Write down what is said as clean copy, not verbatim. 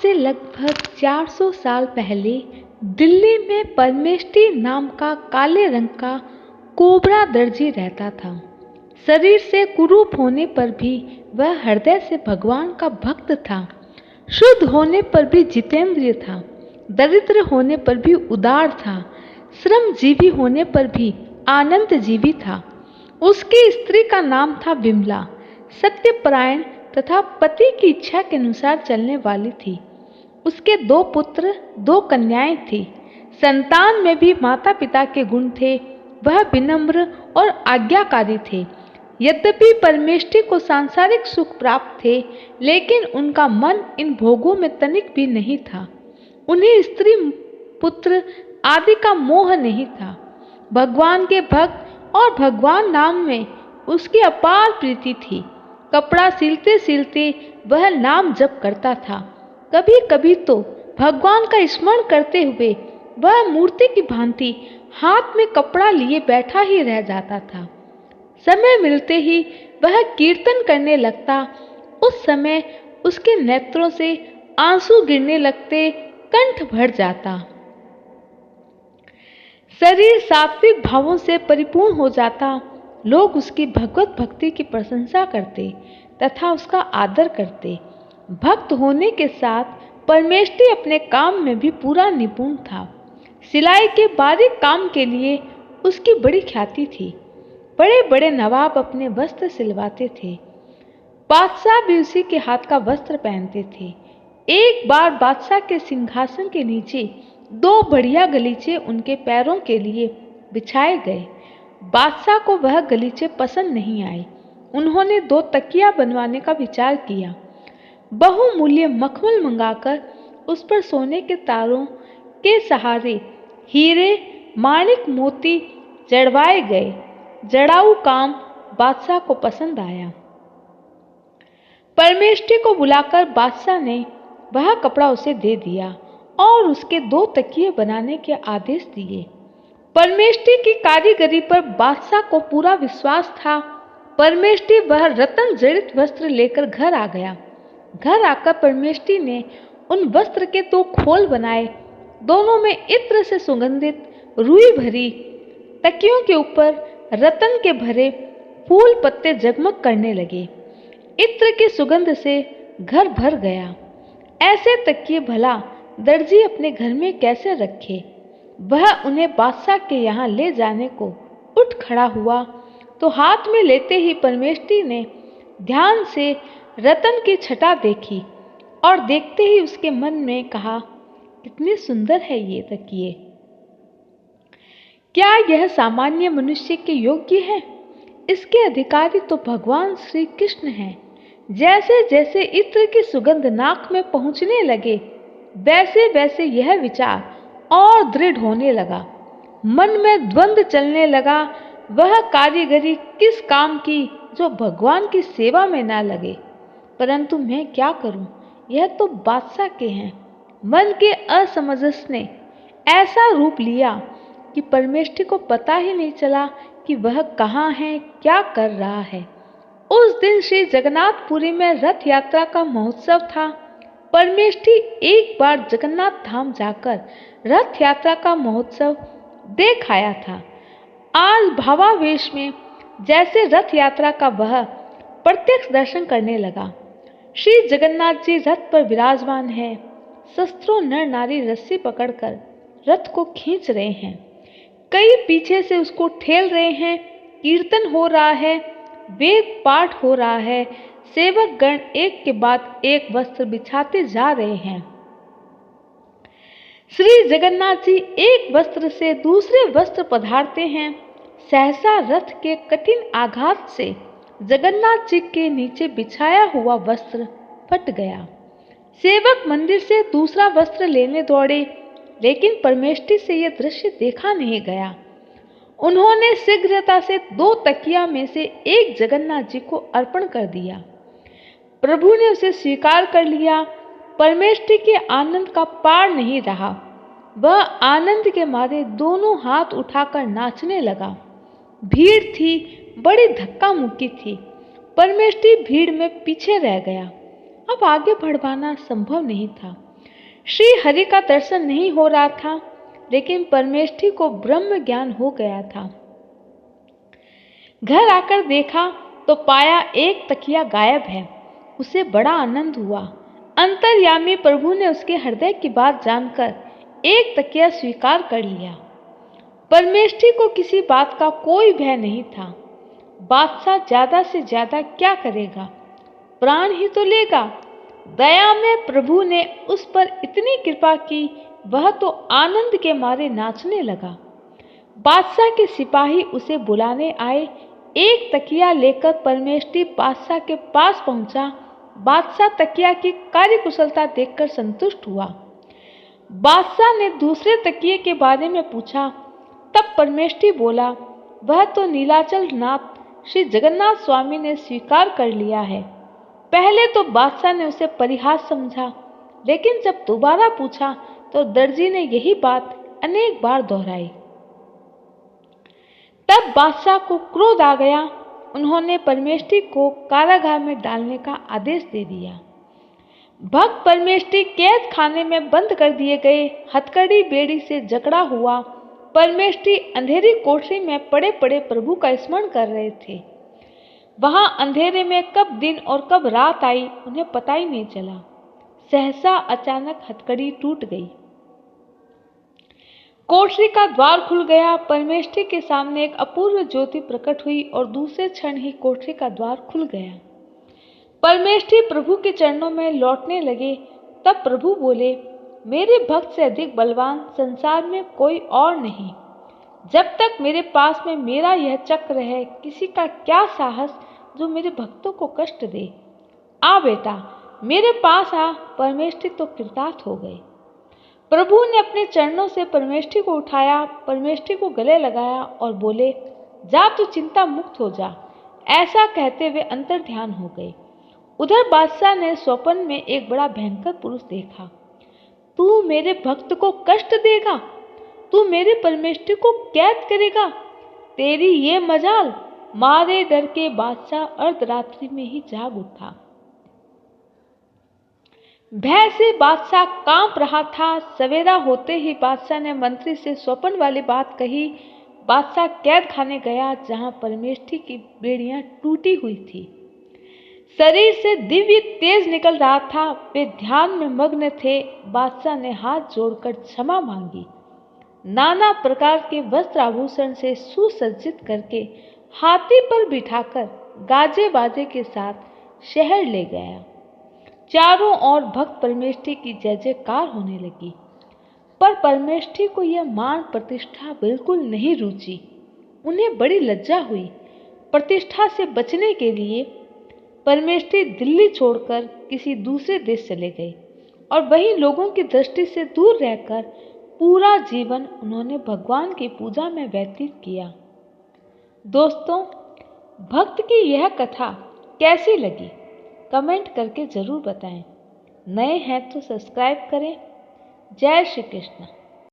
से लगभग 400 साल पहले दिल्ली में परमेष्ठी नाम का काले रंग का कोबरा दर्जी रहता था। शरीर से कुरूप होने पर भी वह हृदय से भगवान का भक्त था। शुद्ध होने पर भी जितेंद्रिय था, दरिद्र होने पर भी उदार था, श्रमजीवी होने पर भी आनंदजीवी था। उसकी स्त्री का नाम था विमला, सत्यपरायण तथा पति की इच्छा के अनुसार चलने वाली थी। उसके 2 पुत्र 2 कन्याएं थी। संतान में भी माता पिता के गुण थे। वह विनम्र और आज्ञाकारी थे। यद्यपि परमेष्ठी को सांसारिक सुख प्राप्त थे, लेकिन उनका मन इन भोगों में तनिक भी नहीं था। उन्हें स्त्री पुत्र आदि का मोह नहीं था। भगवान के भक्त और भगवान नाम में उसकी अपार प्रीति थी। कपड़ा सिलते सिलते वह नाम जप करता था। कभी कभी तो भगवान का स्मरण करते हुए वह मूर्ति की भांति हाथ में कपड़ा लिए बैठा ही रह जाता था। समय मिलते ही वह कीर्तन करने लगता। उस समय उसके नेत्रों से आंसू गिरने लगते, कंठ भर जाता। शरीर सात्विक भावों से परिपूर्ण हो जाता। लोग उसकी भगवत भक्ति की प्रशंसा करते तथा उसका आदर करते। भक्त होने के साथ परमेष्ठी अपने काम में भी पूरा निपुण था। सिलाई के बारीक काम के लिए उसकी बड़ी ख्याति थी। बड़े बड़े नवाब अपने वस्त्र सिलवाते थे। बादशाह भी उसी के हाथ का वस्त्र पहनते थे। एक बार बादशाह के सिंहासन के नीचे 2 बढ़िया गलीचे उनके पैरों के लिए बिछाए गए। बादशाह को वह गलीचे पसंद नहीं आए। उन्होंने 2 तकिया बनवाने का विचार किया। बहुमूल्य मखमल मंगाकर उस पर सोने के तारों के सहारे हीरे माणिक मोती जड़वाए गए। जड़ाऊ काम बादशाह को पसंद आया। परमेष्ठी को बुलाकर बादशाह ने वह कपड़ा उसे दे दिया और उसके 2 तकिए बनाने के आदेश दिए। परमेष्ठी की कारीगरी पर बादशाह को पूरा विश्वास था। परमेष्ठी वह रत्न जड़ित वस्त्र लेकर घर आ गया। घर आकर परमेष्ठी ने उन वस्त्र के 2 खोल बनाए। दोनों में इत्र से सुगंधित रुई भरी। तकियों के ऊपर रत्न के भरे फूल पत्ते जगमग करने लगे। इत्र की सुगंध से घर भर गया। ऐसे तकिए भला दर्जी अपने घर में कैसे रखे। वह उन्हें बादशाह के यहाँ ले जाने को उठ खड़ा हुआ तो हाथ में लेते ही परमेष्ठी ने ध्यान से रत्न की छटा देखी और देखते ही उसके मन में कहा, कितने सुंदर है ये तकिए। क्या यह सामान्य मनुष्य के योग्य है? इसके अधिकारी तो भगवान श्री कृष्ण हैं। जैसे जैसे इत्र की सुगंध नाक में पहुंचने लगे, वैसे वैसे यह विचार और दृढ़ होने लगा। मन में द्वंद्व चलने लगा। वह कारीगरी किस काम की जो भगवान की सेवा में ना लगे। परंतु मैं क्या करूं? यह तो बादशाह के हैं। मन के असमंजस ने ऐसा रूप लिया कि परमेष्ठी को पता ही नहीं चला कि वह कहाँ है, क्या कर रहा है। उस दिन श्री जगन्नाथपुरी में रथ यात्रा का महोत्सव था। परमेष्ठी एक बार जगन्नाथ धाम जाकर रथ यात्रा का महोत्सव देख आया था। आज भावावेश में जैसे रथ यात्रा का वह प्रत्यक्ष दर्शन करने लगा। श्री जगन्नाथ जी रथ पर विराजमान है। शस्त्रों नर नारी रस्सी पकड़कर रथ को खींच रहे हैं। कई पीछे से उसको ठेल रहे हैं। कीर्तन हो रहा है, वेद पाठ हो रहा है। सेवक गण एक के बाद एक वस्त्र बिछाते जा रहे हैं। श्री जगन्नाथ जी एक वस्त्र से दूसरे वस्त्र पधारते हैं। सहसा रथ के कठिन आघात से जगन्नाथ जी के नीचे बिछाया हुआ वस्त्र फट गया। सेवक मंदिर से दूसरा वस्त्र लेने दौड़े, लेकिन परमेष्ठी से यह दृश्य देखा नहीं गया। उन्होंने शीघ्रता से 2 तकिया में से एक जगन्नाथ जी को अर्पण कर दिया। प्रभु ने उसे स्वीकार कर लिया। परमेष्ठी के आनंद का पार नहीं रहा। वह आनंद के मारे दोनों हाथ उठाकर नाचने लगा। भीड़ थी, बड़ी धक्का मुक्की थी। परमेष्ठी भीड़ में पीछे रह गया। अब आगे बढ़वाना संभव नहीं था। श्री हरि का दर्शन नहीं हो रहा था, लेकिन परमेष्ठी को ब्रह्म ज्ञान हो गया था। घर आकर देखा तो पाया एक तकिया गायब है। उसे बड़ा आनंद हुआ। अंतर्यामी प्रभु ने उसके हृदय की बात जानकर एक तकिया स्वीकार कर लिया। परमेष्ठी को किसी बात का कोई भय नहीं था। बादशाह ज्यादा से ज्यादा क्या करेगा, प्राण ही तो लेगा। दया में प्रभु ने उस पर इतनी कृपा की, वह तो आनंद के मारे नाचने लगा। बादशाह के सिपाही उसे बुलाने आए। एक तकिया लेकर परमेष्ठी बादशाह के पास पहुंचा। बादशाह तकिया की कार्यकुशलता देखकर संतुष्ट हुआ। बादशाह ने दूसरे तकिए के बारे में पूछा। तब परमेष्ठी बोला, वह तो नीलाचल नाथ श्री जगन्नाथ स्वामी ने स्वीकार कर लिया है। पहले तो बादशाह ने उसे परिहास समझा, लेकिन जब दोबारा पूछा तो दर्जी ने यही बात अनेक बार दोहराई। तब बादशाह को क्रोध आ गया। उन्होंने परमेष्ठी को कारागार में डालने का आदेश दे दिया। भक्त परमेष्ठी कैद खाने में बंद कर दिए गए। हथकड़ी बेड़ी से जकड़ा हुआ परमेष्ठी अंधेरी कोठरी में पड़े पड़े प्रभु का स्मरण कर रहे थे। वहां अंधेरे में कब दिन और कब रात आई, उन्हें पता ही नहीं चला। सहसा अचानक हथकड़ी टूट गई। कोठरी का द्वार खुल गया। परमेष्ठी के सामने एक अपूर्व ज्योति प्रकट हुई और दूसरे क्षण ही कोठरी का द्वार खुल गया। परमेष्ठी प्रभु के चरणों में लौटने लगे। तब प्रभु बोले, मेरे भक्त से अधिक बलवान संसार में कोई और नहीं। जब तक मेरे पास में मेरा यह चक्र है, किसी का क्या साहस जो मेरे भक्तों को कष्ट दे। आ बेटा, मेरे पास आ। परमेष्ठी तो कृतार्थ हो गए। प्रभु ने अपने चरणों से परमेष्ठी को उठाया, परमेष्ठी को गले लगाया और बोले, जा तू चिंता मुक्त हो जा। ऐसा कहते हुए अंतर ध्यान हो गए। उधर बादशाह ने स्वप्न में एक बड़ा भयंकर पुरुष देखा। तू मेरे भक्त को कष्ट देगा, तू मेरे परमेष्ठी को कैद करेगा, तेरी ये मजाल। मारे डर के बादशाह अर्धरात्रि में ही जाग उठा। भय से बादशाह कांप रहा था। सवेरा होते ही बादशाह ने मंत्री से स्वप्न वाली बात कही। बादशाह कैद खाने गया, जहां परमेष्ठी की बेड़ियां टूटी हुई थी। शरीर से दिव्य तेज निकल रहा था। वे ध्यान में मग्न थे। बादशाह ने हाथ जोड़कर क्षमा मांगी। नाना प्रकार के वस्त्र आभूषण से सुसज्जित करके हाथी पर बिठाकर गाजे बाजे के साथ शहर ले गया। चारों ओर भक्त परमेष्ठी की जय जयकार होने लगी। पर परमेष्ठी को यह मान प्रतिष्ठा बिल्कुल नहीं रुची। उन्हें बड़ी लज्जा हुई। प्रतिष्ठा से बचने के लिए परमेष्ठी दिल्ली छोड़कर किसी दूसरे देश चले गए और वहीं लोगों की दृष्टि से दूर रहकर पूरा जीवन उन्होंने भगवान की पूजा में व्यतीत किया। दोस्तों, भक्त की यह कथा कैसी लगी, कमेंट करके जरूर बताएं। नए हैं तो सब्सक्राइब करें। जय श्री कृष्ण।